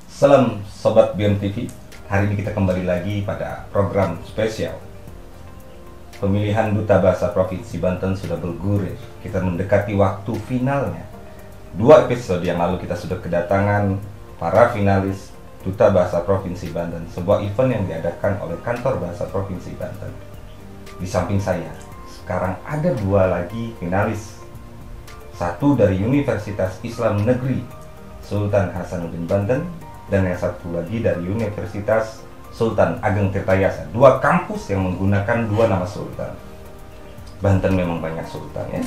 Salam Sobat BMTV. Hari ini kita kembali lagi pada program spesial. Pemilihan Duta Bahasa Provinsi Banten sudah bergulir. Kita mendekati waktu finalnya. 2 episode yang lalu kita sudah kedatangan para finalis Duta Bahasa Provinsi Banten, sebuah event yang diadakan oleh Kantor Bahasa Provinsi Banten. Di samping saya, sekarang ada 2 lagi finalis. Satu dari Universitas Islam Negeri Sultan Hasanuddin Banten, dan yang satu lagi dari Universitas Sultan Ageng Tirtayasa. 2 kampus yang menggunakan 2 nama sultan. Banten memang banyak sultan ya.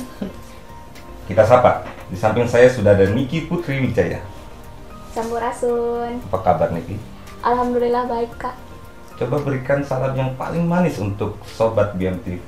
Kita sapa. Di samping saya sudah ada Niki Putri Wijaya. Sampurasun. Apa kabar Niki? Alhamdulillah baik Kak. Coba berikan salam yang paling manis untuk Sobat BMTV.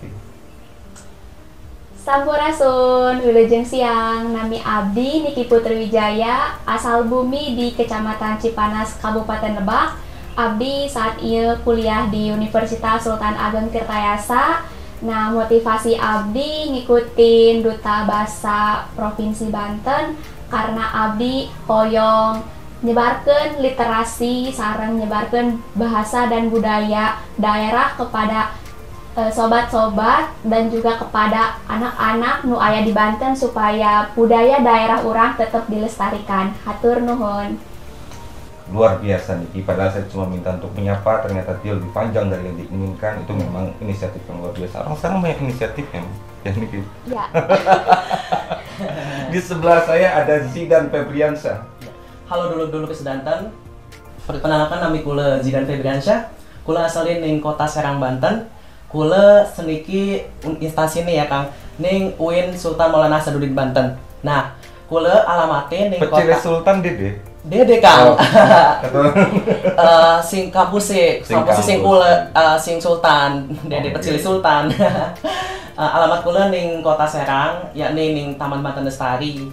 Sampurasun, wilujeng siang. Nami abdi Niki Putri Wijaya, asal bumi di Kecamatan Cipanas, Kabupaten Lebak. Abdi saat ini kuliah di Universitas Sultan Ageng Tirtayasa. Nah, motivasi abdi ngikutin Duta Bahasa Provinsi Banten karena abdi hoyong nyebarkeun literasi sareng nyebarkeun bahasa dan budaya daerah kepada sobat-sobat dan juga kepada anak-anak nu aya di Banten supaya budaya daerah urang tetap dilestarikan. Hatur nuhun. Luar biasa Niki, padahal saya cuma minta untuk menyapa, ternyata dia lebih panjang dari yang diinginkan. Itu memang inisiatif yang luar biasa. Orang sekarang banyak inisiatif ya Niki. Ya. Di sebelah saya ada Zidan Febriansyah. Halo dulu kesedanten. Perkenalkan nami kula Zidan Febriansyah. Kula asalin ning Kota Serang Banten. Kula seniki instansi nih ya Kang, ning UIN Sultan Maulana Hasanuddin Banten. Nah, kula alamatnya ning Pecile kota Sultan Dede. Dede Kang. Oh. Sing kampus sing kula sing Sultan, Dede Pecile Sultan. Alamat kula ning Kota Serang, yakni ning Taman Banten Lestari.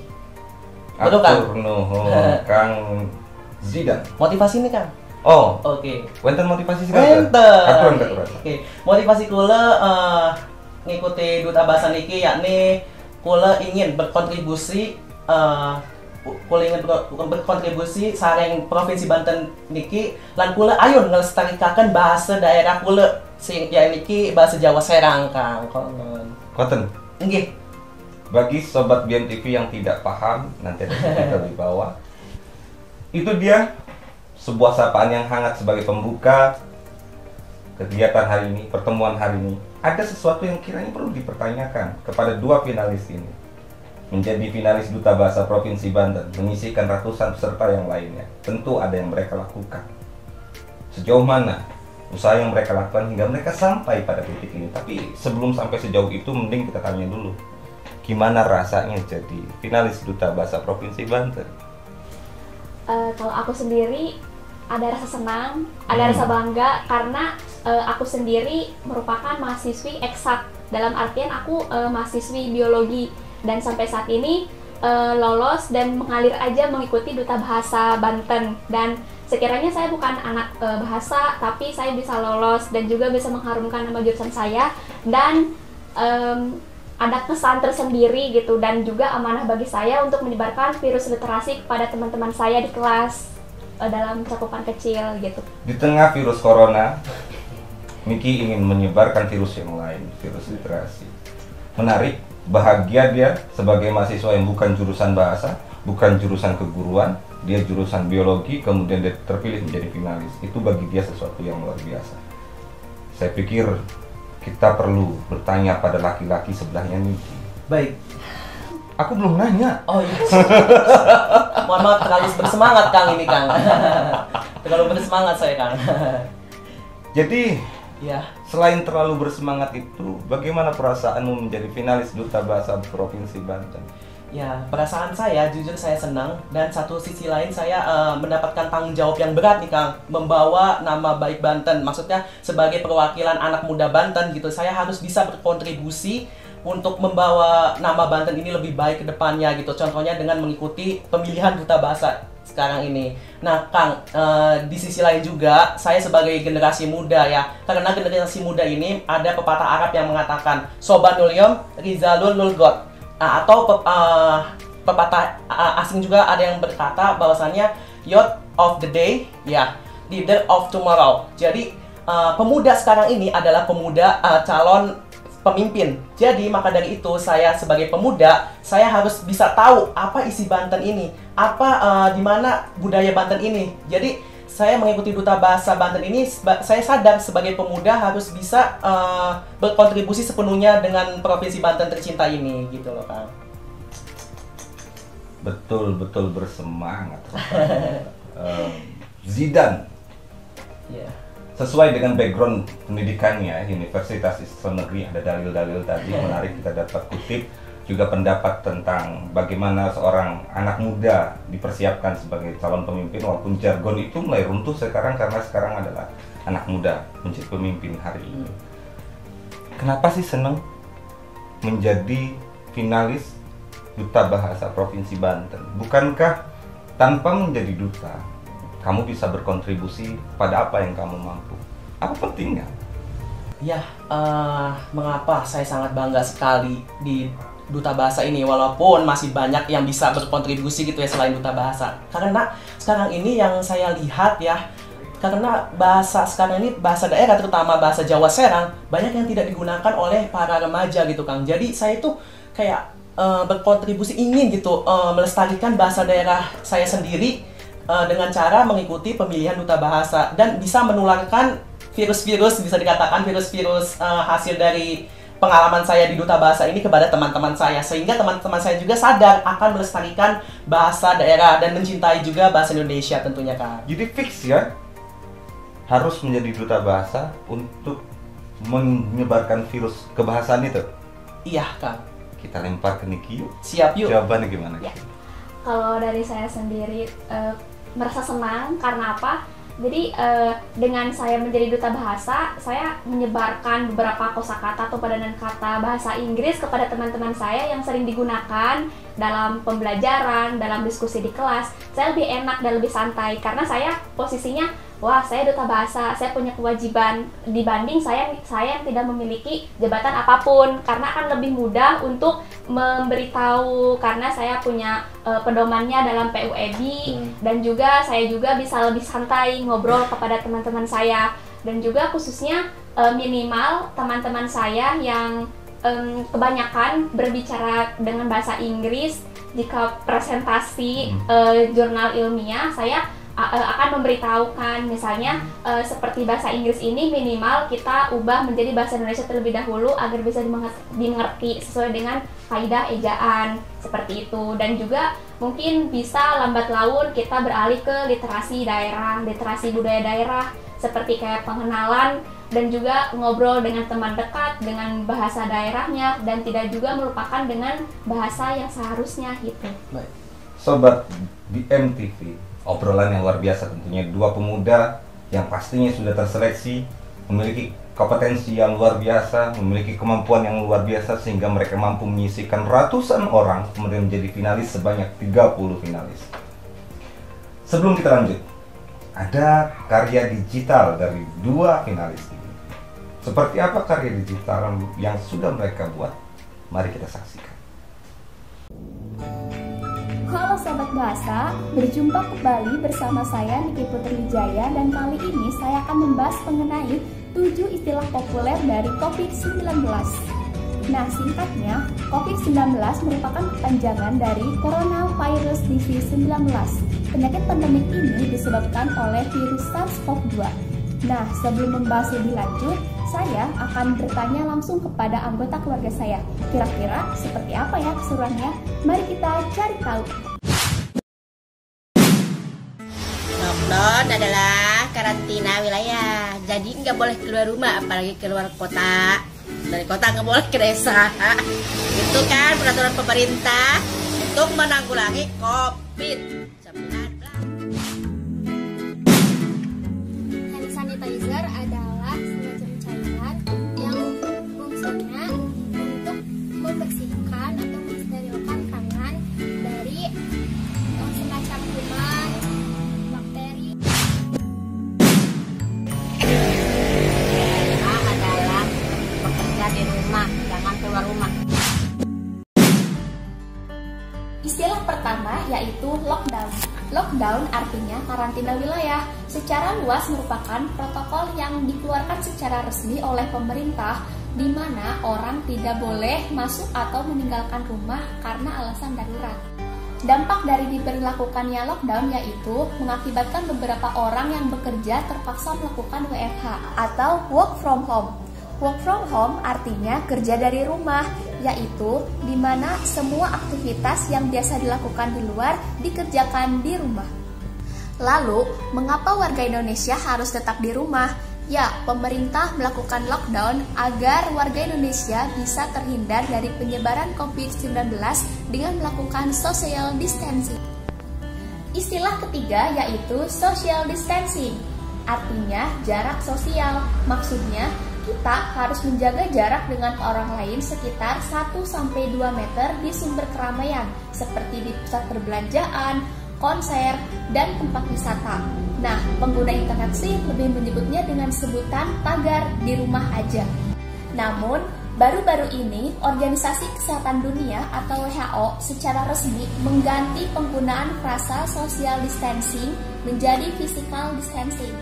Betul Kang? Atur nuhun Kang Zidan. Motivasi nih Kang. Oh, Oke. wenten motivasi sih kan? Enten. Oke. Motivasi kula ngikuti Duta Bahasa niki yakni kula ingin berkontribusi sareng Provinsi Banten niki lan kula ayo ngelestarikaken bahasa daerah kula sing ya niki bahasa Jawa Serang Kang. Konten. Nggih. Bagi Sobat BMTV yang tidak paham, nanti ada kita di bawah. Itu dia sebuah sapaan yang hangat sebagai pembuka kegiatan hari ini, pertemuan hari ini. Ada sesuatu yang kiranya perlu dipertanyakan kepada 2 finalis ini. Menjadi finalis Duta Bahasa Provinsi Banten, menyisikan ratusan peserta yang lainnya. Tentu ada yang mereka lakukan. Sejauh mana usaha yang mereka lakukan hingga mereka sampai pada titik ini. Tapi sebelum sampai sejauh itu, mending kita tanya dulu, gimana rasanya jadi finalis Duta Bahasa Provinsi Banten? Kalau aku sendiri ada rasa senang, ada rasa bangga karena aku sendiri merupakan mahasiswi eksak. Dalam artian aku mahasiswi biologi dan sampai saat ini lolos dan mengalir aja mengikuti Duta Bahasa Banten. Dan sekiranya saya bukan anak bahasa, tapi saya bisa lolos dan juga bisa mengharumkan nama jurusan saya dan ada kesan tersendiri gitu, dan juga amanah bagi saya untuk menyebarkan virus literasi kepada teman-teman saya di kelas dalam cakupan kecil gitu. Di tengah virus corona, Niki ingin menyebarkan virus yang lain, virus literasi. Menarik, bahagia dia sebagai mahasiswa yang bukan jurusan bahasa, bukan jurusan keguruan, dia jurusan biologi, kemudian dia terpilih menjadi finalis. Itu bagi dia sesuatu yang luar biasa. Saya pikir kita perlu bertanya pada laki-laki sebelahnya Niki. Baik. Aku belum nanya. Oh iya. Mohon maaf terlalu bersemangat Kang ini Kang. Terlalu bersemangat saya Kang. Jadi, ya. Selain terlalu bersemangat itu, bagaimana perasaanmu menjadi finalis Duta Bahasa Provinsi Banten? Ya, perasaan saya, jujur saya senang, dan satu sisi lain saya mendapatkan tanggung jawab yang berat nih Kang, membawa nama baik Banten. Maksudnya sebagai perwakilan anak muda Banten gitu, saya harus bisa berkontribusi untuk membawa nama Banten ini lebih baik ke depannya gitu. Contohnya dengan mengikuti pemilihan Duta Bahasa sekarang ini. Nah Kang, di sisi lain juga saya sebagai generasi muda ya, karena generasi muda ini ada pepatah Arab yang mengatakan Sobanul Yom Rizalul Lulgot, atau pepatah asing juga ada yang berkata bahwasannya youth of the day, ya, leader of tomorrow. Jadi pemuda sekarang ini adalah pemuda calon pemimpin. Jadi maka dari itu saya sebagai pemuda, saya harus bisa tahu apa isi Banten ini, apa di mana budaya Banten ini. Jadi saya mengikuti Duta Bahasa Banten ini, saya sadar sebagai pemuda harus bisa berkontribusi sepenuhnya dengan Provinsi Banten tercinta ini, gitu loh Kang. Betul-betul bersemangat. Zidane. Yeah. Sesuai dengan background pendidikannya, Universitas Islam Negeri, ada dalil-dalil tadi menarik kita dapat kutip, juga pendapat tentang bagaimana seorang anak muda dipersiapkan sebagai calon pemimpin, walaupun jargon itu mulai runtuh sekarang karena sekarang adalah anak muda menjadi pemimpin hari ini. Kenapa sih seneng menjadi finalis Duta Bahasa Provinsi Banten? Bukankah tanpa menjadi duta, kamu bisa berkontribusi pada apa yang kamu mampu? Apa pentingnya? Ya, mengapa saya sangat bangga sekali di Duta Bahasa ini, walaupun masih banyak yang bisa berkontribusi gitu ya selain Duta Bahasa. Karena sekarang ini yang saya lihat ya, karena bahasa sekarang ini, bahasa daerah terutama bahasa Jawa Serang, banyak yang tidak digunakan oleh para remaja gitu Kang. Jadi saya itu kayak berkontribusi, ingin gitu melestarikan bahasa daerah saya sendiri dengan cara mengikuti pemilihan Duta Bahasa, dan bisa menularkan virus-virus, bisa dikatakan virus-virus hasil dari pengalaman saya di Duta Bahasa ini kepada teman-teman saya, sehingga teman-teman saya juga sadar akan melestarikan bahasa daerah dan mencintai juga bahasa Indonesia tentunya Kang. Jadi fix ya, harus menjadi duta bahasa untuk menyebarkan virus kebahasaan itu? Iya Kang. Kita lempar ke Niki yuk. Siap yuk. Jawabannya gimana? Ya. Kalau dari saya sendiri merasa senang karena apa? Jadi dengan saya menjadi duta bahasa, saya menyebarkan beberapa kosakata atau padanan kata bahasa Inggris kepada teman-teman saya yang sering digunakan dalam pembelajaran, dalam diskusi di kelas. Saya lebih enak dan lebih santai karena saya posisinya, wah, saya duta bahasa, saya punya kewajiban dibanding saya yang tidak memiliki jabatan apapun, karena akan lebih mudah untuk memberitahu karena saya punya pedomannya dalam PUEB, dan juga saya juga bisa lebih santai ngobrol kepada teman-teman saya, dan juga khususnya minimal teman-teman saya yang kebanyakan berbicara dengan bahasa Inggris, jika presentasi jurnal ilmiah, saya akan memberitahukan misalnya seperti bahasa Inggris ini minimal kita ubah menjadi bahasa Indonesia terlebih dahulu agar bisa dimengerti sesuai dengan kaidah ejaan seperti itu, dan juga mungkin bisa lambat laun kita beralih ke literasi daerah, literasi budaya daerah seperti kayak pengenalan dan juga ngobrol dengan teman dekat dengan bahasa daerahnya dan tidak juga melupakan dengan bahasa yang seharusnya gitu. Baik. Sobat di MTV, obrolan yang luar biasa tentunya, dua pemuda yang pastinya sudah terseleksi, memiliki kompetensi yang luar biasa, memiliki kemampuan yang luar biasa sehingga mereka mampu menyisihkan ratusan orang kemudian menjadi finalis sebanyak 30 finalis. Sebelum kita lanjut, ada karya digital dari dua finalis ini. Seperti apa karya digital yang sudah mereka buat? Mari kita saksikan. Halo Sobat Bahasa, berjumpa kembali bersama saya Niki Putri Wijaya, dan kali ini saya akan membahas mengenai 7 istilah populer dari COVID-19. Nah, singkatnya, COVID-19 merupakan kepanjangan dari Coronavirus Disease 19. Penyakit pandemik ini disebabkan oleh virus SARS-CoV-2. Nah, sebelum membahas lebih lanjut, saya akan bertanya langsung kepada anggota keluarga saya. Kira-kira seperti apa ya keseruannya? Mari kita cari tahu. Lockdown adalah karantina wilayah, jadi nggak boleh keluar rumah, apalagi keluar kota. Dari kota nggak boleh ke desa. Itu kan peraturan pemerintah untuk menanggulangi COVID-19. Hand sanitizer adalah semacam cairan yang fungsinya untuk membersihkan atau mensterilkan tangan dari semacam kuman, bakteri. Adalah bekerja di rumah, jangan keluar rumah. Istilah pertama yaitu lockdown. Lockdown artinya karantina wilayah. Secara luas merupakan protokol yang dikeluarkan secara resmi oleh pemerintah di mana orang tidak boleh masuk atau meninggalkan rumah karena alasan darurat. Dampak dari diberlakukannya lockdown yaitu mengakibatkan beberapa orang yang bekerja terpaksa melakukan WFH atau work from home. Work from home artinya kerja dari rumah, yaitu di mana semua aktivitas yang biasa dilakukan di luar dikerjakan di rumah. Lalu, mengapa warga Indonesia harus tetap di rumah? Ya, pemerintah melakukan lockdown agar warga Indonesia bisa terhindar dari penyebaran COVID-19 dengan melakukan social distancing. Istilah ketiga yaitu social distancing, artinya jarak sosial. Maksudnya, kita harus menjaga jarak dengan orang lain sekitar 1-2 meter di sumber keramaian, seperti di pusat perbelanjaan, konser, dan tempat wisata. Nah, pengguna internet sih lebih menyebutnya dengan sebutan tagar di rumah aja. Namun, baru-baru ini Organisasi Kesehatan Dunia atau WHO secara resmi mengganti penggunaan frasa social distancing menjadi physical distancing.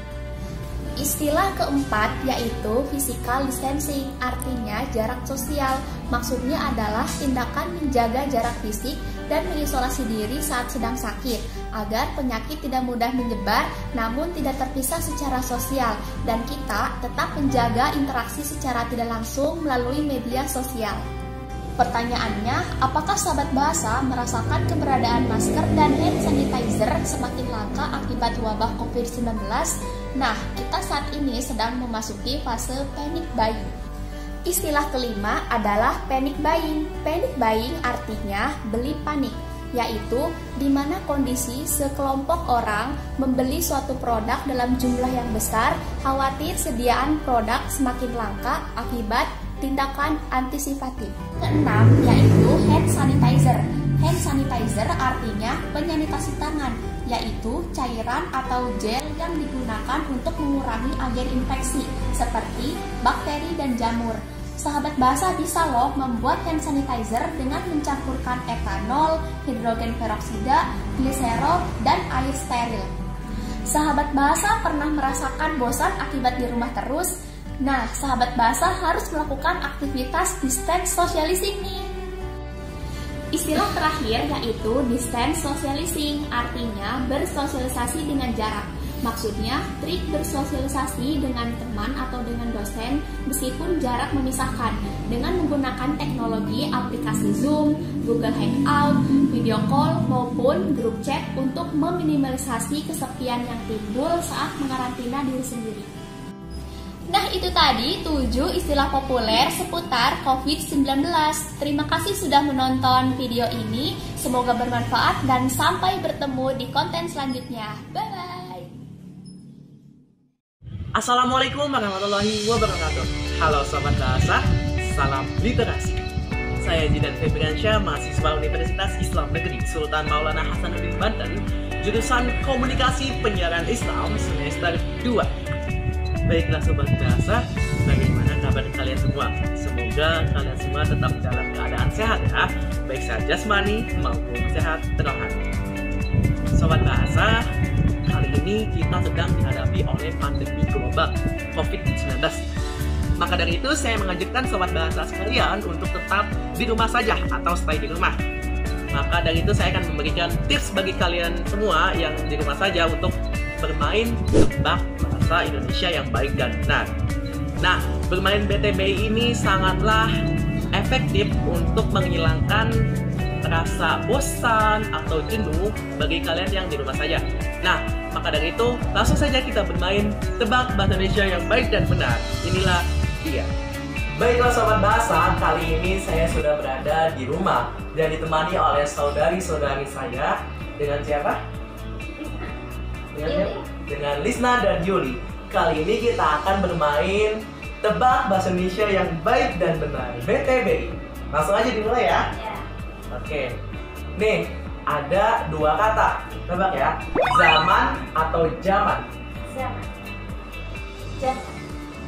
Istilah keempat yaitu physical distancing, artinya jarak sosial. Maksudnya adalah tindakan menjaga jarak fisik dan mengisolasi diri saat sedang sakit, agar penyakit tidak mudah menyebar namun tidak terpisah secara sosial, dan kita tetap menjaga interaksi secara tidak langsung melalui media sosial. Pertanyaannya, apakah Sobat Bahasa merasakan keberadaan masker dan hand sanitizer semakin langka akibat wabah COVID-19? Nah, kita saat ini sedang memasuki fase panic buying. Istilah kelima adalah panic buying. Panic buying artinya beli panik, yaitu di mana kondisi sekelompok orang membeli suatu produk dalam jumlah yang besar, khawatir sediaan produk semakin langka akibat tindakan antisipatif. Keenam yaitu hand sanitizer. Hand sanitizer artinya penyanitasi tangan, yaitu cairan atau gel yang digunakan untuk mengurangi agen infeksi seperti bakteri dan jamur. Sahabat Bahasa bisa loh membuat hand sanitizer dengan mencampurkan etanol, hidrogen peroksida, gliserol, dan air steril. Sahabat Bahasa pernah merasakan bosan akibat di rumah terus? Nah, Sahabat Bahasa harus melakukan aktivitas distance socializing nih. Istilah terakhir yaitu distance socializing, artinya bersosialisasi dengan jarak. Maksudnya, trik bersosialisasi dengan teman atau dengan dosen meskipun jarak memisahkan dengan menggunakan teknologi aplikasi Zoom, Google Hangout, video call, maupun grup chat untuk meminimalisasi kesepian yang timbul saat mengarantina diri sendiri. Nah, itu tadi 7 istilah populer seputar COVID-19. Terima kasih sudah menonton video ini. Semoga bermanfaat dan sampai bertemu di konten selanjutnya. Bye-bye. Assalamualaikum warahmatullahi wabarakatuh. Halo Sobat Bahasa, salam literasi. Saya Jidan Febriansyah, mahasiswa Universitas Islam Negeri Sultan Maulana Hasanuddin Banten, jurusan Komunikasi Penyiaran Islam semester 2. Baiklah Sobat Bahasa, bagaimana kabar kalian semua? Semoga kalian semua tetap dalam keadaan sehat ya, baik sehat jasmani maupun sehat rohani. Sobat Bahasa, kali ini kita sedang dihadapi oleh pandemi global COVID-19. Maka dari itu saya mengajukan Sobat Bahasa sekalian untuk tetap di rumah saja atau stay di rumah. Maka dari itu saya akan memberikan tips bagi kalian semua yang di rumah saja untuk bermain tebak bahasa Indonesia yang baik dan benar. Nah, bermain BTBI ini sangatlah efektif untuk menghilangkan rasa bosan atau jenuh bagi kalian yang di rumah saja. Nah, maka dari itu langsung saja kita bermain tebak bahasa Indonesia yang baik dan benar. Inilah dia. Baiklah Sobat Bahasa, kali ini saya sudah berada di rumah dan ditemani oleh saudari-saudari saya. Dengan siapa? Dengan Lisna dan Yuli. Kali ini kita akan bermain tebak bahasa Indonesia yang baik dan benar, BTBI. Langsung aja dimulai ya. Oke. Nih, ada 2 kata. Tebak ya. Zaman atau zaman?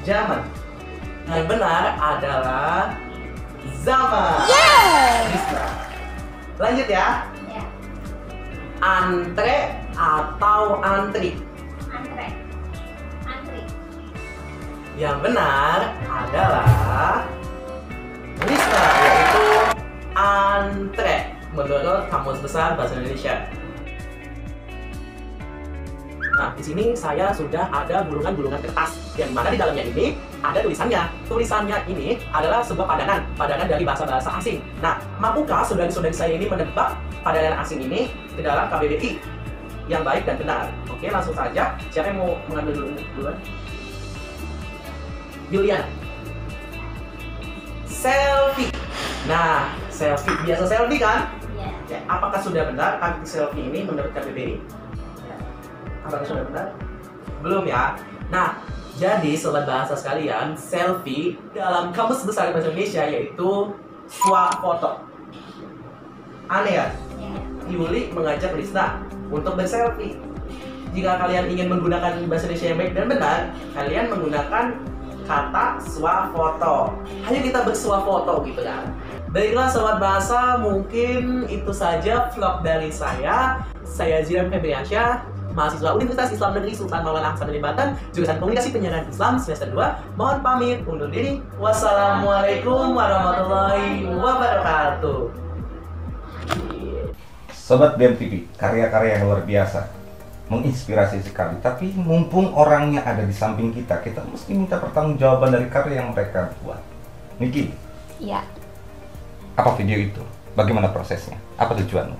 Zaman. Yang benar adalah zaman. Lisna. Lanjut ya. Antre atau antri? Antre. Antri. Yang benar adalah Lisna, yaitu antre menurut Kamus Besar Bahasa Indonesia. Nah, di sini saya sudah ada gulungan-gulungan kertas yang mana di dalamnya ini ada tulisannya. Tulisannya ini adalah sebuah padanan dari bahasa-bahasa asing. Nah, mampukah saudari-saudari saya ini menebak padanan asing ini ke dalam KBBI yang baik dan benar? Oke, langsung saja. Siapa yang mau mengambil duluan? Juliana. Selfie. Nah, selfie. Biasa selfie kan? Iya. Ya, apakah sudah benar arti selfie ini menurut KBBI? Apakah sudah benar? Belum ya? Nah, jadi sobat bahasa sekalian, selfie dalam Kamus Besar Bahasa Indonesia yaitu swafoto. Aneh ya? Yuli mengajak Lisna untuk berselfie. Jika kalian ingin menggunakan bahasa Indonesia yang baik dan benar, kalian menggunakan kata swafoto. Hanya kita bersuafoto gitu kan. Baiklah sobat bahasa, mungkin itu saja vlog dari saya. Saya Ziran Febriansyah, mahasiswa Universitas Islam Negeri Sultan Maulana Hasanuddin Banten, jurusan Komunikasi Penyiaran Islam semester 2. Mohon pamit undur diri. Wassalamualaikum warahmatullahi wabarakatuh. Sobat BMTV, karya-karya yang luar biasa, menginspirasi sekali. Tapi mumpung orangnya ada di samping kita, kita mesti minta pertanggungjawaban dari karya yang mereka buat. Niki, Iya. apa video itu? Bagaimana prosesnya? Apa tujuanmu?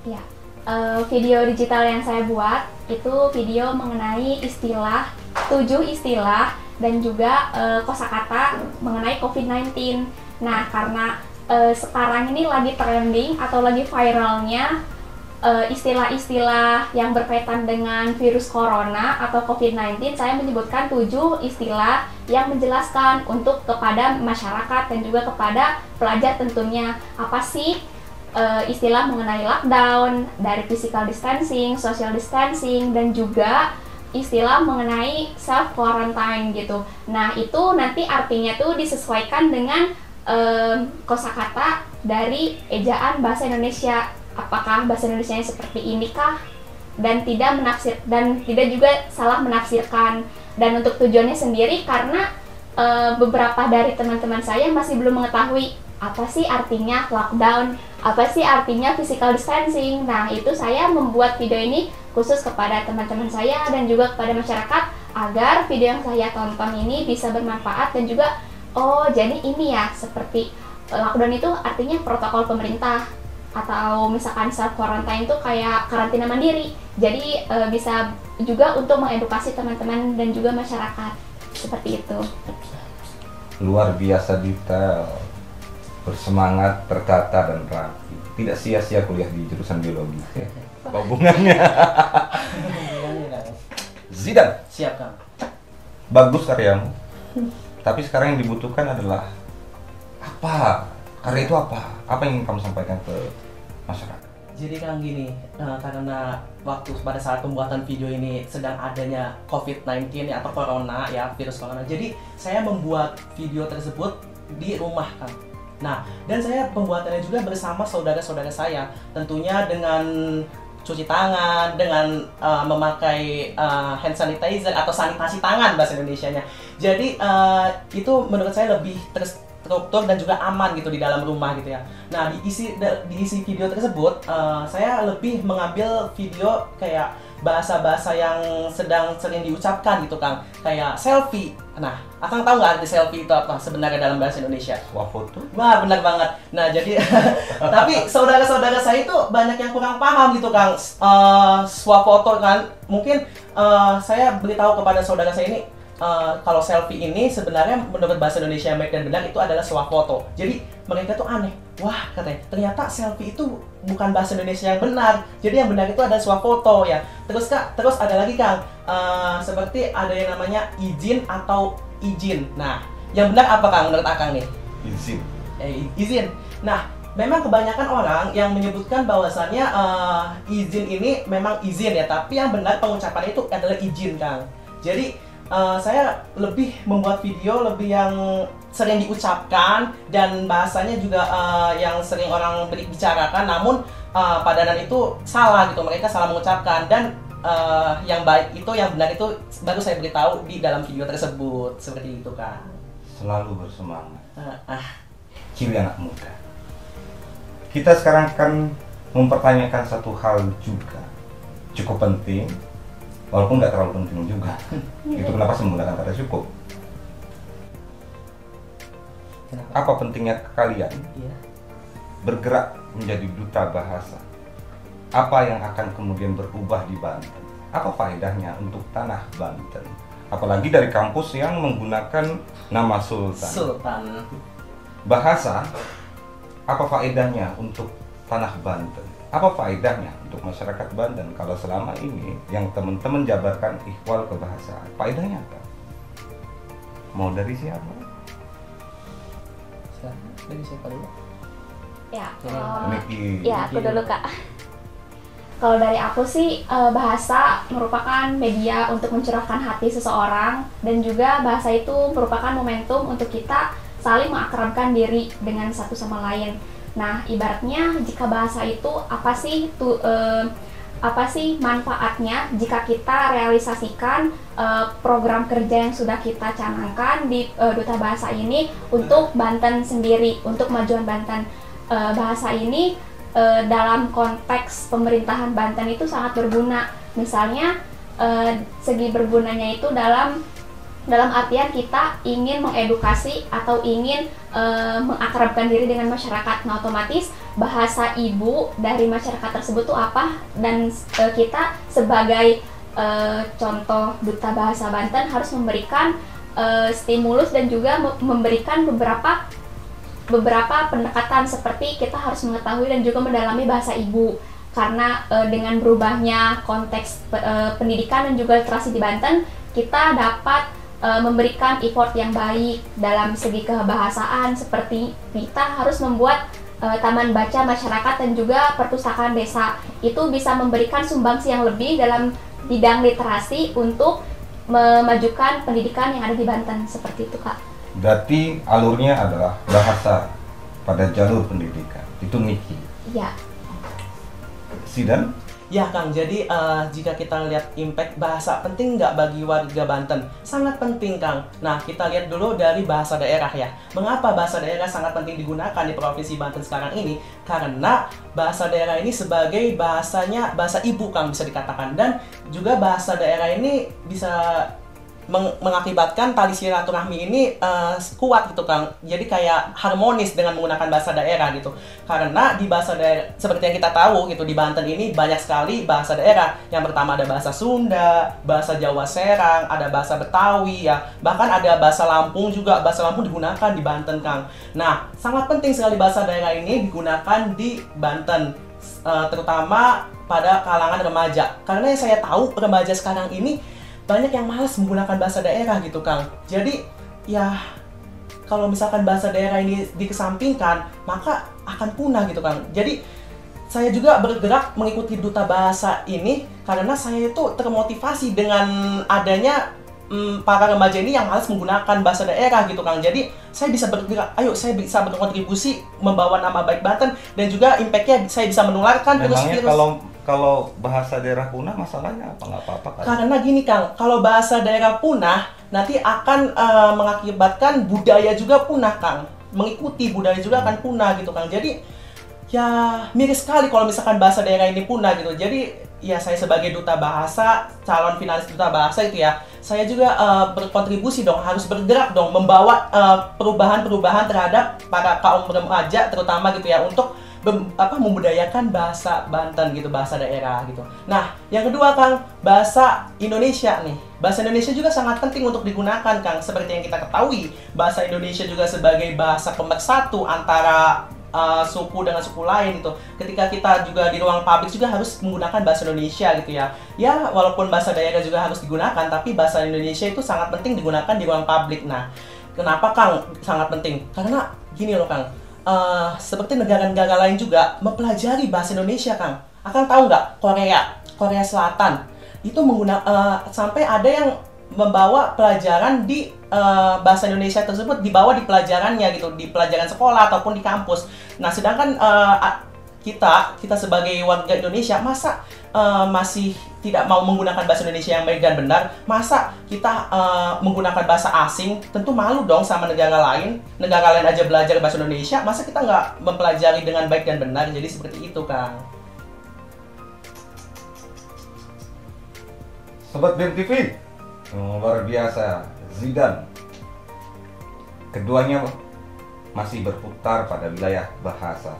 Iya. Video digital yang saya buat itu video mengenai 7 istilah dan juga kosakata mengenai COVID-19. Nah, karena sekarang ini lagi trending atau lagi viralnya istilah-istilah yang berkaitan dengan virus corona atau COVID-19, saya menyebutkan 7 istilah yang menjelaskan untuk kepada masyarakat dan juga kepada pelajar tentunya apa sih istilah mengenai lockdown, dari physical distancing, social distancing, dan juga istilah mengenai self quarantine gitu. Nah, itu nanti artinya tuh disesuaikan dengan kosakata dari ejaan bahasa Indonesia. Apakah bahasa Indonesianya seperti ini kah? Dan tidak juga salah menafsirkan. Dan untuk tujuannya sendiri karena beberapa dari teman-teman saya masih belum mengetahui apa sih artinya lockdown, apa sih artinya physical distancing. Nah, itu saya membuat video ini khusus kepada teman-teman saya dan juga kepada masyarakat agar video yang saya tonton ini bisa bermanfaat dan juga oh jadi ini ya, seperti lockdown itu artinya protokol pemerintah, atau misalkan self quarantine itu kayak karantina mandiri. Jadi bisa juga untuk mengedukasi teman-teman dan juga masyarakat seperti itu. Luar biasa detail, bersemangat, tertata dan rapi. Tidak sia-sia kuliah di jurusan biologi. Apa hubungannya? Zidan, Siap, Kang. bagus karyamu. Tapi sekarang yang dibutuhkan adalah apa? Karya itu apa? Apa yang ingin kamu sampaikan ke masyarakat? Jadi Kang gini, karena waktu pada saat pembuatan video ini sedang adanya COVID-19 ya, atau corona ya, virus corona. Jadi saya membuat video tersebut di rumah, Kang. Nah, dan saya pembuatannya juga bersama saudara-saudara saya, tentunya dengan cuci tangan, dengan memakai hand sanitizer atau sanitasi tangan bahasa Indonesianya. Jadi itu menurut saya lebih terstruktur dan juga aman gitu di dalam rumah gitu ya. Nah, di isi video tersebut saya lebih mengambil video kayak bahasa-bahasa yang sedang sering diucapkan gitu, Kang. Kayak selfie. Nah, Akang tahu nggak arti selfie itu apa sebenarnya dalam bahasa Indonesia? Swafoto? Wah, benar banget. Nah, jadi tapi saudara-saudara saya itu banyak yang kurang paham gitu, Kang. Swafoto kan. Mungkin saya beritahu kepada saudara saya ini kalau selfie ini sebenarnya menurut bahasa Indonesia yang baik dan benar itu adalah swafoto. Jadi mereka tuh aneh. Wah, katanya ternyata selfie itu bukan bahasa Indonesia yang benar. Jadi yang benar itu adalah swafoto ya. Terus ada lagi, Kang. Seperti ada yang namanya izin atau izin. Nah, yang benar apa, Kang, menurut Akang nih? Izin. Izin. Nah, memang kebanyakan orang yang menyebutkan bahwasannya izin ini memang izin ya, tapi yang benar pengucapannya itu adalah izin, Kang. Jadi saya lebih membuat video lebih yang sering diucapkan dan bahasanya juga yang sering orang bicarakan, namun padanan itu salah gitu, mereka salah mengucapkan, dan yang baik itu, yang benar itu baru saya beritahu di dalam video tersebut, seperti itu kan. Selalu bersemangat. Ciri anak muda. Kita sekarang akan mempertanyakan satu hal juga cukup penting, walaupun nggak terlalu penting juga. Itu kenapa saya menggunakan kata cukup. Kenapa? Apa pentingnya kalian Iya. bergerak menjadi duta bahasa? Apa yang akan kemudian berubah di Banten? Apa faedahnya untuk tanah Banten? Apalagi dari kampus yang menggunakan nama Sultan. Bahasa, apa faedahnya untuk tanah Banten? Apa faedahnya untuk masyarakat Banten kalau selama ini yang teman-teman jabarkan ihwal kebahasaan? Faedahnya apa? Mau dari siapa? Dari siapa dulu? Ya, Niki. ya aku dulu Kak. Kalau dari aku sih, bahasa merupakan media untuk mencurahkan hati seseorang, dan juga bahasa itu merupakan momentum untuk kita saling mengakrabkan diri dengan satu sama lain. Nah, ibaratnya jika bahasa itu apa sih manfaatnya jika kita realisasikan program kerja yang sudah kita canangkan di Duta Bahasa ini untuk Banten sendiri, untuk kemajuan Banten. Bahasa ini dalam konteks pemerintahan Banten itu sangat berguna. Misalnya segi bergunanya itu dalam artian kita ingin mengedukasi atau ingin mengakrabkan diri dengan masyarakat. Nah, otomatis bahasa ibu dari masyarakat tersebut tuh apa, dan kita sebagai contoh Duta Bahasa Banten harus memberikan stimulus dan juga memberikan beberapa pendekatan, seperti kita harus mengetahui dan juga mendalami bahasa ibu. Karena dengan berubahnya konteks pendidikan dan juga literasi di Banten, kita dapat memberikan effort yang baik dalam segi kebahasaan, seperti kita harus membuat taman baca masyarakat dan juga perpustakaan desa. Itu bisa memberikan sumbangsi yang lebih dalam bidang literasi untuk memajukan pendidikan yang ada di Banten, seperti itu Kak. Berarti alurnya adalah bahasa pada jalur pendidikan. Itu Niki. Iya. Sidan? Ya Kang, jadi jika kita lihat impact bahasa penting nggak bagi warga Banten? Sangat penting Kang. Nah, kita lihat dulu dari bahasa daerah ya. Mengapa bahasa daerah sangat penting digunakan di Provinsi Banten sekarang ini? Karena bahasa daerah ini sebagai bahasanya, bahasa ibu Kang bisa dikatakan. Dan juga bahasa daerah ini bisa mengakibatkan tali silaturahmi ini kuat gitu Kang. Jadi kayak harmonis dengan menggunakan bahasa daerah gitu. Karena di bahasa daerah, seperti yang kita tahu gitu, di Banten ini banyak sekali bahasa daerah. Yang pertama ada bahasa Sunda, bahasa Jawa Serang, ada bahasa Betawi ya. Bahkan ada bahasa Lampung juga. Bahasa Lampung digunakan di Banten Kang. Nah, sangat penting sekali bahasa daerah ini digunakan di Banten, terutama pada kalangan remaja. Karena yang saya tahu, remaja sekarang ini banyak yang malas menggunakan bahasa daerah gitu Kang. Jadi ya kalau misalkan bahasa daerah ini dikesampingkan, maka akan punah gitu Kang. Jadi saya juga bergerak mengikuti Duta Bahasa ini karena saya itu termotivasi dengan adanya para remaja ini yang malas menggunakan bahasa daerah gitu Kang. Jadi saya bisa bergerak, ayo saya bisa berkontribusi membawa nama baik Banten, dan juga impact-nya saya bisa menularkan Memangnya kalau bahasa daerah punah masalahnya apa? Nggak apa-apa kan? Karena gini Kang, kalau bahasa daerah punah nanti akan mengakibatkan budaya juga punah Kang. Mengikuti budaya juga akan punah gitu Kang. Jadi ya miris sekali kalau misalkan bahasa daerah ini punah gitu. Jadi ya saya sebagai duta bahasa, calon finalis duta bahasa itu ya, saya juga berkontribusi dong, harus bergerak dong, membawa perubahan-perubahan terhadap para kaum remaja terutama gitu ya, untuk membudayakan bahasa Banten gitu, bahasa daerah gitu. Nah, yang kedua Kang, bahasa Indonesia nih. Bahasa Indonesia juga sangat penting untuk digunakan Kang. Seperti yang kita ketahui, bahasa Indonesia juga sebagai bahasa pemersatu antara suku dengan suku lain gitu. Ketika kita juga di ruang publik juga harus menggunakan bahasa Indonesia gitu ya. Ya, walaupun bahasa daerah juga harus digunakan, tapi bahasa Indonesia itu sangat penting digunakan di ruang publik. Nah, kenapa Kang sangat penting? Karena gini loh Kang, seperti negara-negara lain juga mempelajari bahasa Indonesia Kang. Akan tahu nggak, Korea Selatan itu menggunakan sampai ada yang membawa pelajaran di bahasa Indonesia tersebut dibawa di pelajarannya gitu, di pelajaran sekolah ataupun di kampus. Nah, sedangkan kita sebagai warga Indonesia masa masih tidak mau menggunakan bahasa Indonesia yang baik dan benar, masa kita menggunakan bahasa asing, tentu malu dong sama negara lain. Negara lain aja belajar bahasa Indonesia, masa kita nggak mempelajari dengan baik dan benar? Jadi seperti itu, Kang. Sobat BMTV, luar biasa, Zidane. Keduanya masih berputar pada wilayah bahasa.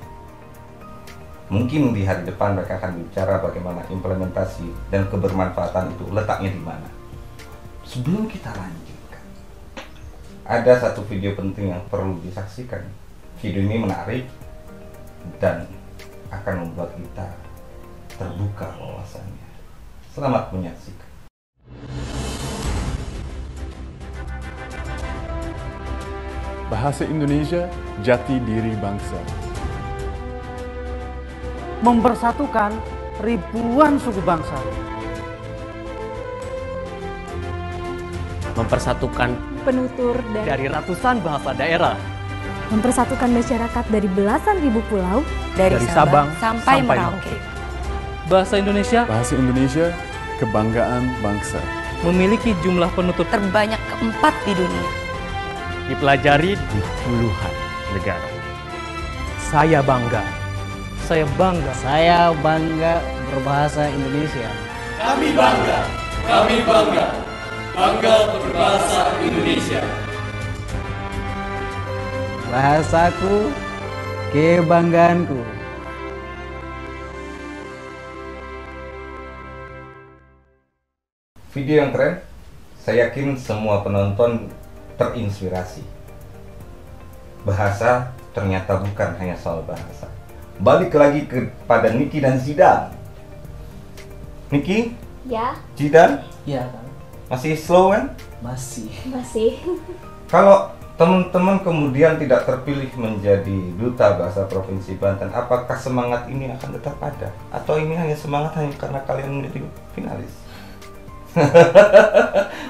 Mungkin di hari depan mereka akan bicara bagaimana implementasi dan kebermanfaatan itu letaknya di mana. Sebelum kita lanjutkan, ada satu video penting yang perlu disaksikan. Video ini menarik dan akan membuat kita terbuka wawasannya. Selamat menyaksikan. Bahasa Indonesia, jati diri bangsa. Mempersatukan ribuan suku bangsa. Mempersatukan penutur dari ratusan bahasa daerah. Mempersatukan masyarakat dari belasan ribu pulau, dari Sabang sampai Merauke. Bahasa Indonesia, kebanggaan bangsa. memiliki jumlah penutur Terbanyak keempat di dunia. dipelajari di puluhan negara. Saya bangga berbahasa Indonesia. Kami bangga berbahasa Indonesia. Bahasaku, kebanggaanku. Video yang keren, saya yakin semua penonton terinspirasi. Bahasa ternyata bukan hanya soal bahasa. Balik lagi kepada Niki dan Zidane. Niki, Ya, Zidane, Iya, Kang. masih slow kan? Masih. masih. Kalau teman-teman kemudian tidak terpilih menjadi duta bahasa Provinsi Banten, apakah semangat ini akan tetap ada? Atau ini hanya semangat hanya karena kalian menjadi finalis?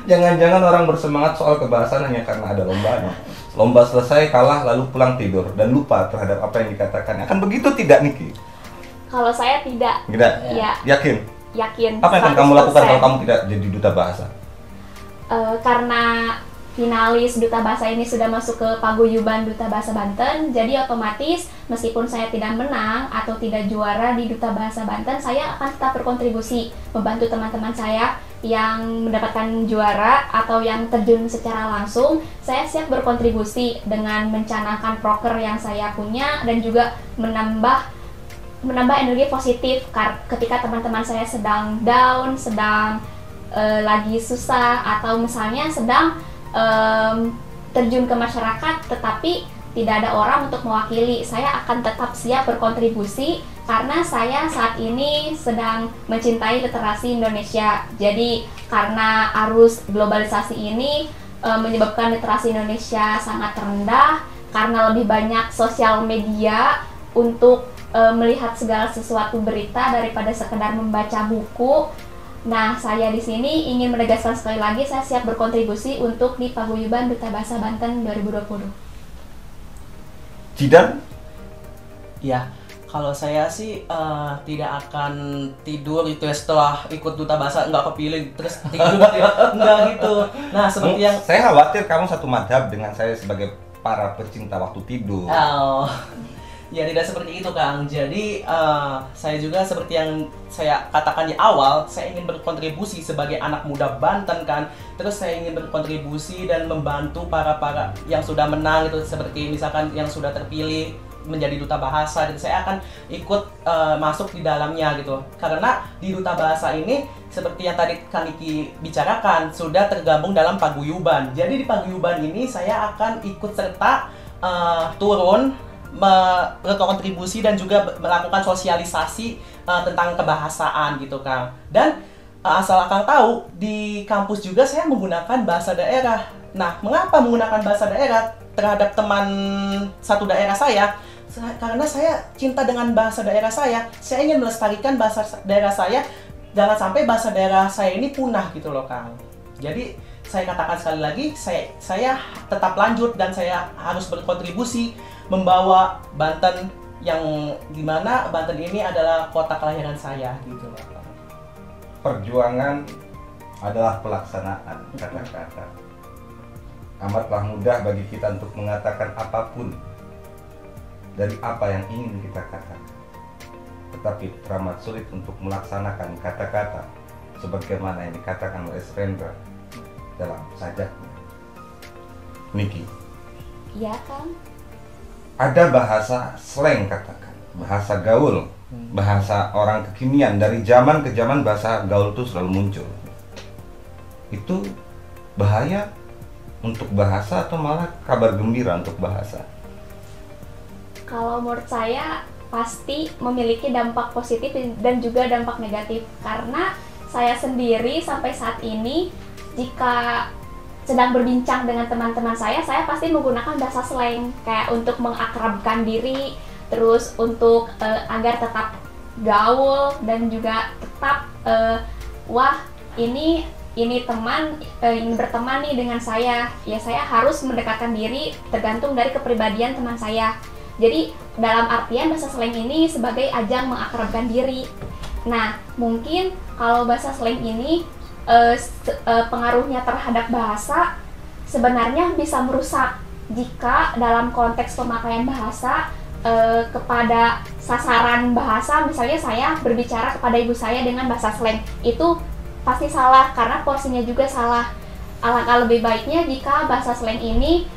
Jangan-jangan orang bersemangat soal kebahasaan hanya karena ada lombanya. Lomba selesai, kalah, lalu pulang tidur dan lupa terhadap apa yang dikatakan. Akan begitu tidak, Niki? Kalau saya tidak. Tidak? Ya, Yakin? yakin. Apa yang akan kamu lakukan 100%. kalau kamu tidak jadi duta bahasa? Karena finalis Duta Bahasa ini sudah masuk ke paguyuban Duta Bahasa Banten, jadi otomatis meskipun saya tidak menang atau tidak juara di Duta Bahasa Banten, saya akan tetap berkontribusi membantu teman-teman saya yang mendapatkan juara atau yang terjun secara langsung. Saya siap berkontribusi dengan mencanangkan proker yang saya punya dan juga menambah energi positif ketika teman-teman saya sedang down, sedang lagi susah, atau misalnya sedang terjun ke masyarakat tetapi tidak ada orang untuk mewakili. Saya akan tetap siap berkontribusi karena saya saat ini sedang mencintai literasi Indonesia. Jadi karena arus globalisasi ini menyebabkan literasi Indonesia sangat rendah, karena lebih banyak sosial media untuk melihat segala sesuatu berita daripada sekedar membaca buku. Nah, saya di sini ingin menegaskan sekali lagi, saya siap berkontribusi untuk di Paguyuban Duta Bahasa Banten 2020. Zidane? Ya, kalau saya sih tidak akan tidur itu ya setelah ikut Duta Bahasa, nggak kepilih terus tidur gitu ya. Nggak gitu. Nah, seperti yang Saya khawatir kamu satu madhab dengan saya sebagai para pecinta waktu tidur. Oh, ya tidak seperti itu, Kang. Jadi saya juga seperti yang saya katakan di awal, saya ingin berkontribusi sebagai anak muda Banten kan. Terus saya ingin berkontribusi dan membantu para yang sudah menang itu, seperti misalkan yang sudah terpilih menjadi duta bahasa, dan saya akan ikut masuk di dalamnya gitu. Karena di duta bahasa ini seperti yang tadi Kang Niki bicarakan, sudah tergabung dalam paguyuban. Jadi di paguyuban ini saya akan ikut serta turun berkontribusi dan juga melakukan sosialisasi tentang kebahasaan gitu, Kang. Dan asal Kang tahu, di kampus juga saya menggunakan bahasa daerah. Nah, mengapa menggunakan bahasa daerah terhadap teman satu daerah saya? Karena saya cinta dengan bahasa daerah saya. Saya ingin melestarikan bahasa daerah saya, jangan sampai bahasa daerah saya ini punah gitu loh, Kang. Jadi saya katakan sekali lagi, saya tetap lanjut dan saya harus berkontribusi membawa Banten yang dimana Banten ini adalah kota kelahiran saya gitu loh. Perjuangan adalah pelaksanaan, kata-kata. Amatlah mudah bagi kita untuk mengatakan apapun dari apa yang ingin kita katakan. Tetapi teramat sulit untuk melaksanakan kata-kata sebagaimana yang dikatakan oleh Srendra dalam sajaknya. Niki. Iya, Kang. Ada bahasa slang, katakan, bahasa gaul, bahasa orang kekinian. Dari zaman ke zaman bahasa gaul itu selalu muncul. Itu bahaya untuk bahasa atau malah kabar gembira untuk bahasa? Kalau menurut saya pasti memiliki dampak positif dan juga dampak negatif, karena saya sendiri sampai saat ini jika sedang berbincang dengan teman-teman saya pasti menggunakan bahasa slang kayak untuk mengakrabkan diri, terus untuk agar tetap gaul dan juga tetap wah ini teman ingin berteman nih dengan saya, ya saya harus mendekatkan diri tergantung dari kepribadian teman saya. Jadi dalam artian bahasa slang ini sebagai ajang mengakrabkan diri. Nah, mungkin kalau bahasa slang ini pengaruhnya terhadap bahasa sebenarnya bisa merusak jika dalam konteks pemakaian bahasa kepada sasaran bahasa. Misalnya saya berbicara kepada ibu saya dengan bahasa slang, itu pasti salah karena porsinya juga salah. Alangkah lebih baiknya jika bahasa slang ini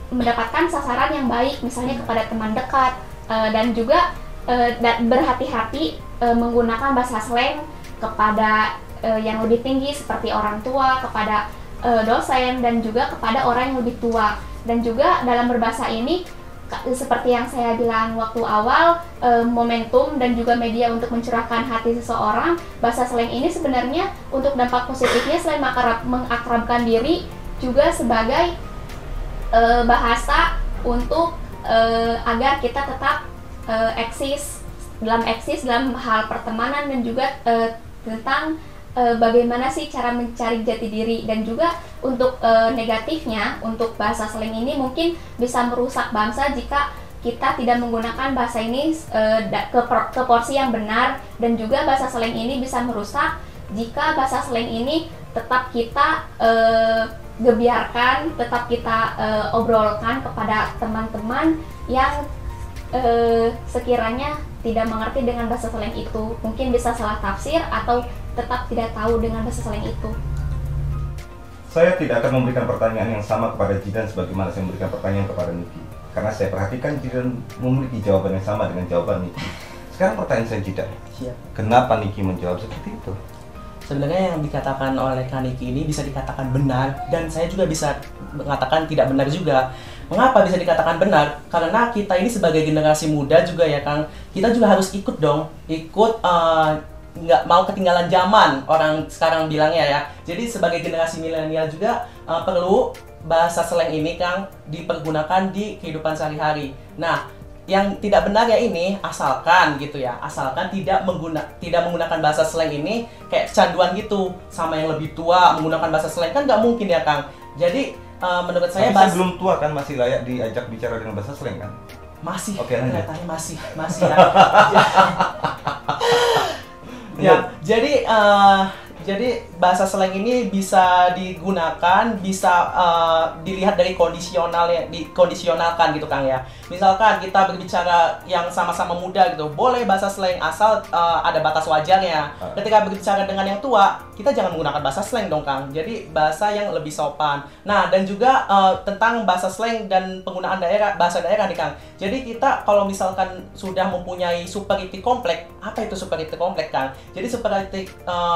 mendapatkan sasaran yang baik, misalnya kepada teman dekat, dan juga berhati-hati menggunakan bahasa slang kepada yang lebih tinggi seperti orang tua, kepada dosen, dan juga kepada orang yang lebih tua. Dan juga dalam berbahasa ini seperti yang saya bilang waktu awal, momentum dan juga media untuk mencurahkan hati seseorang. Bahasa slang ini sebenarnya untuk dampak positifnya selain mengakrabkan diri, juga sebagai bahasa untuk agar kita tetap eksis dalam hal pertemanan, dan juga tentang bagaimana sih cara mencari jati diri. Dan juga untuk negatifnya, untuk bahasa slang ini mungkin bisa merusak bangsa jika kita tidak menggunakan bahasa ini ke porsi yang benar. Dan juga bahasa slang ini bisa merusak jika bahasa slang ini tetap kita gebiarkan, tetap kita obrolkan kepada teman-teman yang sekiranya tidak mengerti dengan bahasa slang itu. Mungkin bisa salah tafsir atau tetap tidak tahu dengan bahasa slang itu. Saya tidak akan memberikan pertanyaan yang sama kepada Jidan sebagaimana saya memberikan pertanyaan kepada Niki, karena saya perhatikan Jidan memiliki jawaban yang sama dengan jawaban Niki. Sekarang pertanyaan saya, Jidan, kenapa Niki menjawab seperti itu? Sebenarnya yang dikatakan oleh Kak Niki ini bisa dikatakan benar, dan saya juga bisa mengatakan tidak benar juga. Mengapa bisa dikatakan benar? Karena kita ini sebagai generasi muda juga ya Kang, kita juga harus ikut dong, nggak mau ketinggalan zaman, orang sekarang bilangnya ya. Jadi sebagai generasi milenial juga perlu bahasa slang ini Kang dipergunakan di kehidupan sehari-hari. Nah, yang tidak benar ya ini, asalkan gitu ya, asalkan tidak menggunakan bahasa slang ini kayak kecanduan gitu sama yang lebih tua menggunakan bahasa slang, kan nggak mungkin ya Kang. Jadi menurut saya bahasa belum tua kan, masih layak diajak bicara dengan bahasa slang kan? Masih. Oke, lanjut. Katanya masih ya. Ya, jadi bahasa slang ini bisa digunakan, bisa dilihat dari dikondisionalkan gitu Kang ya. Misalkan kita berbicara yang sama-sama muda gitu, boleh bahasa slang asal ada batas wajarnya. Ketika berbicara dengan yang tua, kita jangan menggunakan bahasa slang dong Kang. Jadi bahasa yang lebih sopan. Nah, dan juga tentang bahasa slang dan penggunaan bahasa daerah nih Kang. Jadi kita kalau misalkan sudah mempunyai superiority kompleks, apa itu superiority kompleks Kang? Jadi superiority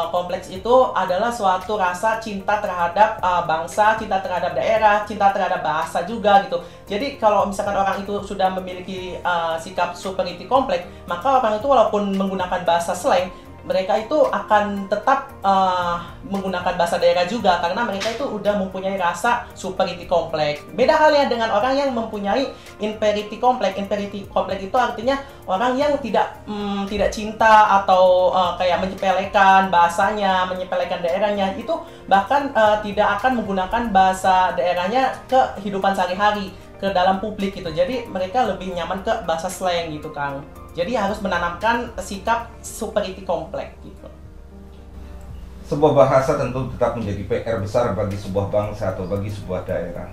kompleks itu adalah suatu rasa cinta terhadap bangsa, cinta terhadap daerah, cinta terhadap bahasa juga gitu. Jadi kalau misalkan orang itu sudah memiliki sikap superiority kompleks, maka orang itu walaupun menggunakan bahasa slang, mereka itu akan tetap menggunakan bahasa daerah juga karena mereka itu udah mempunyai rasa superiority kompleks. Beda halnya dengan orang yang mempunyai inferiority kompleks. Inferiority kompleks itu artinya orang yang tidak cinta atau kayak menyepelekan bahasanya, menyepelekan daerahnya, itu bahkan tidak akan menggunakan bahasa daerahnya ke kehidupan sehari-hari, ke dalam publik gitu. Jadi mereka lebih nyaman ke bahasa slang gitu, Kang. Jadi harus menanamkan sikap superiority kompleks gitu. Sebuah bahasa tentu tetap menjadi PR besar bagi sebuah bangsa atau bagi sebuah daerah.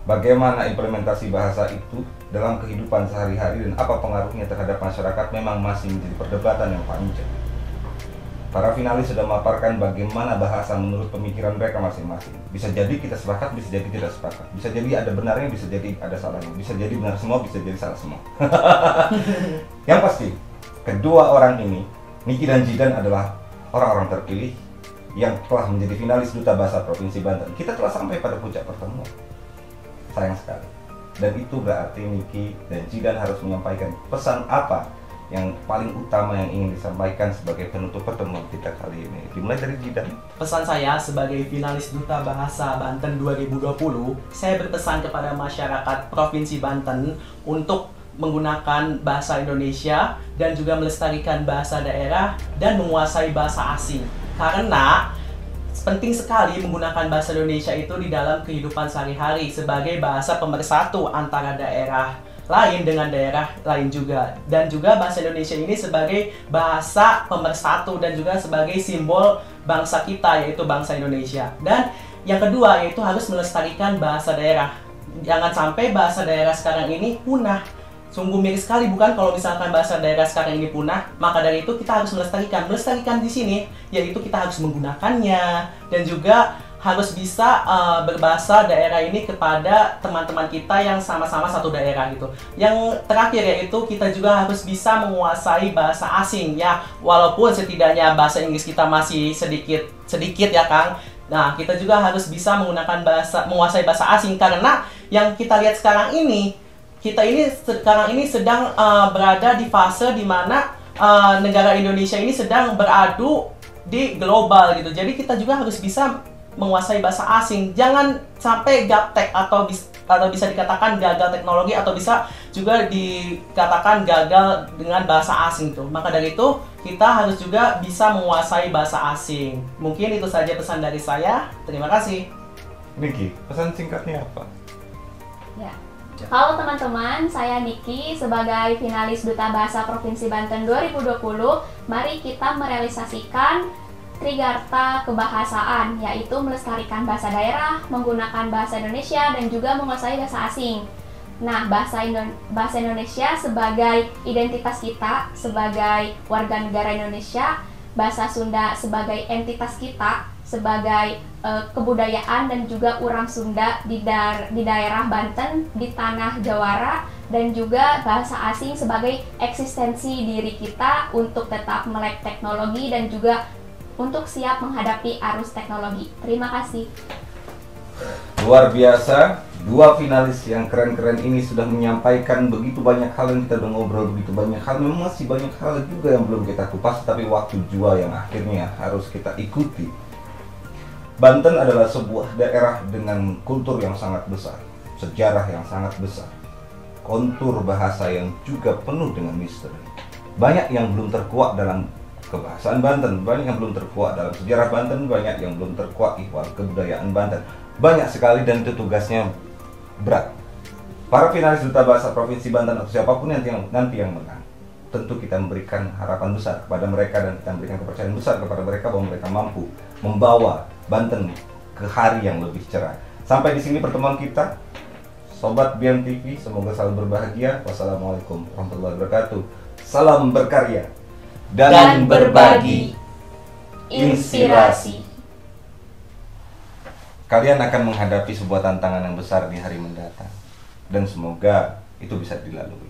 Bagaimana implementasi bahasa itu dalam kehidupan sehari-hari dan apa pengaruhnya terhadap masyarakat memang masih menjadi perdebatan yang panjang. Para finalis sudah memaparkan bagaimana bahasa menurut pemikiran mereka masing-masing. Bisa jadi kita sepakat, bisa jadi tidak sepakat. Bisa jadi ada benarnya, bisa jadi ada salahnya. Bisa jadi benar semua, bisa jadi salah semua. Yang pasti, kedua orang ini, Niki dan Jidan, adalah orang-orang terpilih yang telah menjadi finalis Duta Bahasa Provinsi Banten. Kita telah sampai pada puncak pertemuan. Sayang sekali. Dan itu berarti Niki dan Jidan harus menyampaikan pesan apa yang paling utama yang ingin disampaikan sebagai penutup pertemuan kita kali ini. Dimulai dari Jidan. Pesan saya sebagai finalis Duta Bahasa Banten 2020, saya berpesan kepada masyarakat Provinsi Banten untuk menggunakan bahasa Indonesia dan juga melestarikan bahasa daerah dan menguasai bahasa asing. Karena penting sekali menggunakan bahasa Indonesia itu di dalam kehidupan sehari-hari sebagai bahasa pemersatu antara daerah lain dengan daerah lain juga. Dan juga bahasa Indonesia ini sebagai bahasa pemersatu dan juga sebagai simbol bangsa kita, yaitu bangsa Indonesia. Dan yang kedua yaitu harus melestarikan bahasa daerah. Jangan sampai bahasa daerah sekarang ini punah. Sungguh miris sekali bukan kalau misalkan bahasa daerah sekarang ini punah. Maka dari itu kita harus melestarikan. Melestarikan di sini yaitu kita harus menggunakannya dan juga harus bisa berbahasa daerah ini kepada teman-teman kita yang sama-sama satu daerah gitu. Yang terakhir yaitu kita juga harus bisa menguasai bahasa asing ya. Walaupun setidaknya bahasa Inggris kita masih sedikit ya, Kang. Nah, kita juga harus bisa menguasai bahasa asing karena yang kita lihat sekarang ini, kita ini sekarang ini sedang berada di fase di mana negara Indonesia ini sedang beradu di global gitu. Jadi kita juga harus bisa menguasai bahasa asing. Jangan sampai gaptek atau bisa dikatakan gagal teknologi atau bisa juga dikatakan gagal dengan bahasa asing tuh. Maka dari itu kita harus juga bisa menguasai bahasa asing. Mungkin itu saja pesan dari saya. Terima kasih. Niki, pesan singkatnya apa? Ya. Halo teman-teman, saya Niki sebagai finalis Duta Bahasa Provinsi Banten 2020. Mari kita merealisasikan Trigarta Kebahasaan, yaitu melestarikan bahasa daerah, menggunakan bahasa Indonesia, dan juga menguasai bahasa asing. Nah, bahasa Indonesia sebagai identitas kita, sebagai warga negara Indonesia, bahasa Sunda sebagai entitas kita, sebagai kebudayaan dan juga orang Sunda di daerah Banten, di tanah Jawara, dan juga bahasa asing sebagai eksistensi diri kita untuk tetap melek teknologi dan juga untuk siap menghadapi arus teknologi. Terima kasih. Luar biasa, dua finalis yang keren-keren ini sudah menyampaikan begitu banyak hal yang kita udah ngobrol, begitu banyak hal, memang masih banyak hal juga yang belum kita kupas, tapi waktu jua yang akhirnya harus kita ikuti. Banten adalah sebuah daerah dengan kultur yang sangat besar, sejarah yang sangat besar, kontur bahasa yang juga penuh dengan misteri. Banyak yang belum terkuak dalam kebahasaan Banten, banyak yang belum terkuak dalam sejarah Banten, banyak yang belum terkuak ihwal kebudayaan Banten. Banyak sekali dan itu tugasnya berat. Para finalis Duta Bahasa Provinsi Banten atau siapapun nanti yang menang, tentu kita memberikan harapan besar kepada mereka dan kita memberikan kepercayaan besar kepada mereka bahwa mereka mampu membawa Banten ke hari yang lebih cerah. Sampai di sini pertemuan kita. Sobat BMTV, semoga selalu berbahagia. Wassalamualaikum warahmatullahi wabarakatuh. Salam berkarya dan berbagi inspirasi. Kalian akan menghadapi sebuah tantangan yang besar di hari mendatang, dan semoga itu bisa dilalui.